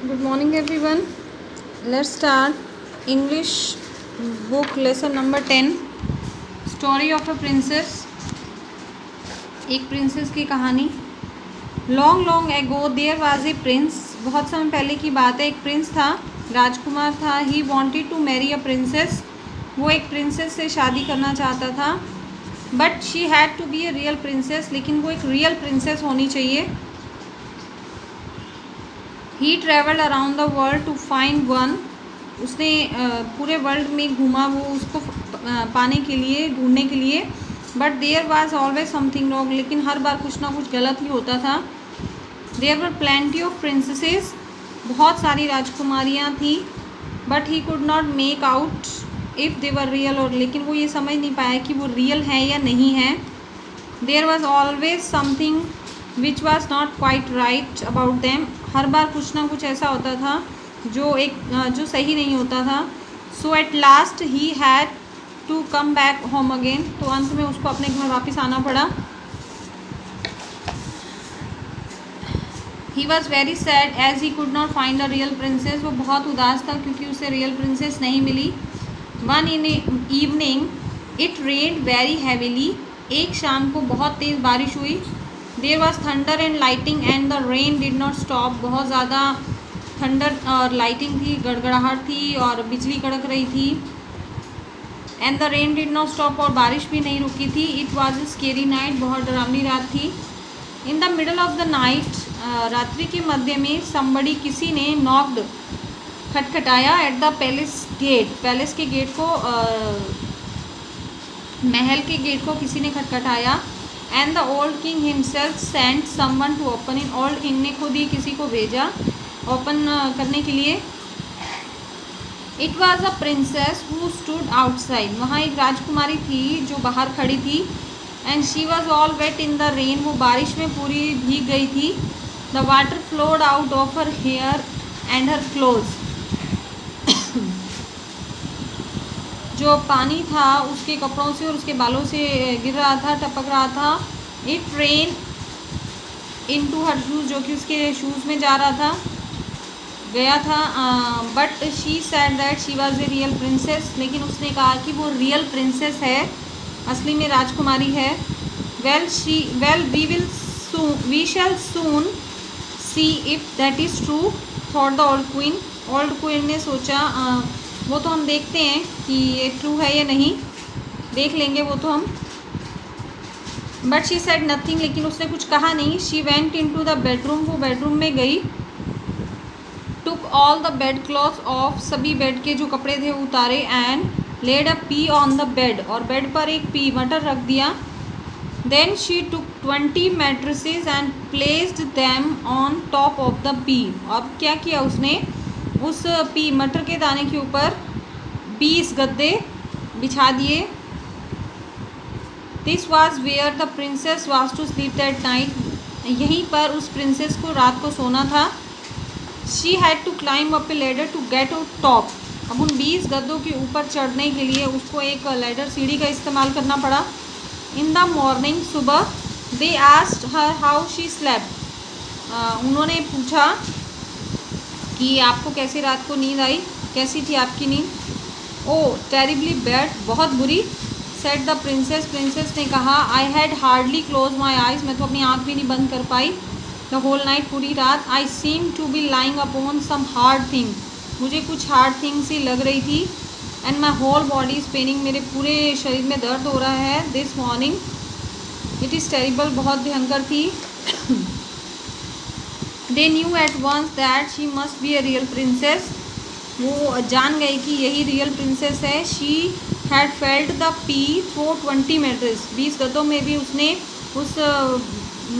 Good morning, everyone. Let's start English book lesson number 10. Story of a princess. एक princess की कहानी. Long long ago there was a prince. बहुत समय पहले की बात है. एक प्रिंस था, राजकुमार था. He wanted to marry a princess. वो एक प्रिंसेस से शादी करना चाहता था. But she had to be a real princess. लेकिन वो एक रियल प्रिंसेस होनी चाहिए. He travelled around the world to find one. उसने पूरे वर्ल्ड में घूमा वो उसको पाने के लिए, ढूंढने के लिए. But there was always something wrong. लेकिन हर बार कुछ ना कुछ गलत ही होता था. There were plenty of princesses. बहुत सारी राजकुमारियाँ थी. But he could not make out if they were real. और लेकिन वो ये समझ नहीं पाया कि वो रियल हैं या नहीं हैं. There was always something which was not quite right about them. हर बार कुछ ना कुछ ऐसा होता था जो सही नहीं होता था. So at last he had to come back home again. तो अंत में उसको अपने घर वापस आना पड़ा. He was very sad as he could not find a real princess. वो बहुत उदास था क्योंकि उसे रियल प्रिंसेस नहीं मिली. One in evening it rained very heavily. एक शाम को बहुत तेज़ बारिश हुई. There was thunder and lightning and the rain did not stop. बहुत ज़्यादा थंडर और लाइटिंग थी, गड़गड़ाहट थी और बिजली कड़क रही थी. And the rain did not stop. और बारिश भी नहीं रुकी थी. It was a scary night. बहुत डरावनी रात थी. In the middle of the night, रात्रि के मध्य में, समबडी किसी ने नॉक्ड, खटखटाया at the palace gate. Palace के गेट को, महल के गेट को किसी ने खटखटाया. And the old king himself sent someone to open in. Old king ने खुद ही किसी को भेजा ओपन करने के लिए. It was a princess who stood outside. वहाँ एक राजकुमारी थी जो बाहर खड़ी थी. And she was all wet in the rain. वो बारिश में पूरी भीग गई थी. The water flowed out of her hair and her cloth. जो पानी था उसके कपड़ों से और उसके बालों से गिर रहा था, टपक रहा था. It rain into her shoes. जो कि उसके शूज़ में जा रहा था, गया था. But she said that she was a real princess. लेकिन उसने कहा कि वो रियल प्रिंसेस है, असली में राजकुमारी है. We shall soon see if that is true thought the old queen. Old queen ने सोचा, वो तो हम देखते हैं कि ये ट्रू है या नहीं, देख लेंगे वो तो हम. But she said nothing. लेकिन उसने कुछ कहा नहीं. She went into the bedroom. वो बेडरूम में गई. Took all the bed clothes off. सभी बेड के जो कपड़े थे उतारे. And laid a pea on the bed. और बेड पर एक पी, मटर रख दिया. Then she took 20 mattresses and placed them on top of the pea. अब क्या किया उसने, उस पी, मटर के दाने के ऊपर 20 गद्दे बिछा दिए. This was where the princess was to sleep that night. यहीं पर उस प्रिंसेस को रात को सोना था. She had to climb up a ladder to get a top. अब उन 20 गद्दों के ऊपर चढ़ने के लिए उसको एक लैडर, सीढ़ी का इस्तेमाल करना पड़ा. इन द मॉर्निंग, सुबह, they asked her how she slept. उन्होंने पूछा कि आपको कैसी रात को नींद आई, कैसी थी आपकी नींद. ओह टेरिबली बैड. बहुत बुरी. Said the princess. प्रिंसेस ने कहा, I had hardly close my eyes. मैं तो अपनी आँख भी नहीं बंद कर पाई. द होल नाइट, पूरी रात. I seem to be lying upon some hard thing. मुझे कुछ हार्ड थिंग सी लग रही थी. And my whole body is paining. मेरे पूरे शरीर में दर्द हो रहा है. This morning it is terrible. बहुत भयंकर थी. They knew at once that she must be a real princess. वो जान गए कि यही रियल प्रिंसेस है. She had felt the pea through 20 mattress. 20 गद्दों में भी उसने उस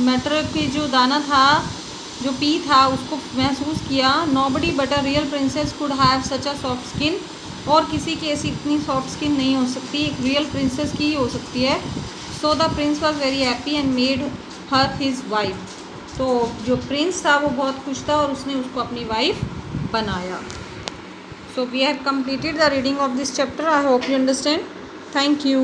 मटर के जो दाना था, जो पी था, उसको महसूस किया. Nobody but a real princess could have such a soft skin. और किसी की ऐसी इतनी सॉफ्ट स्किन नहीं हो सकती, एक रियल प्रिंसेस की ही हो सकती है. So the Prince was very happy and made her his wife. तो जो प्रिंस था वो बहुत खुश था और उसने उसको अपनी वाइफ बनाया. So we have completed the reading of this chapter. I hope you understand. Thank you.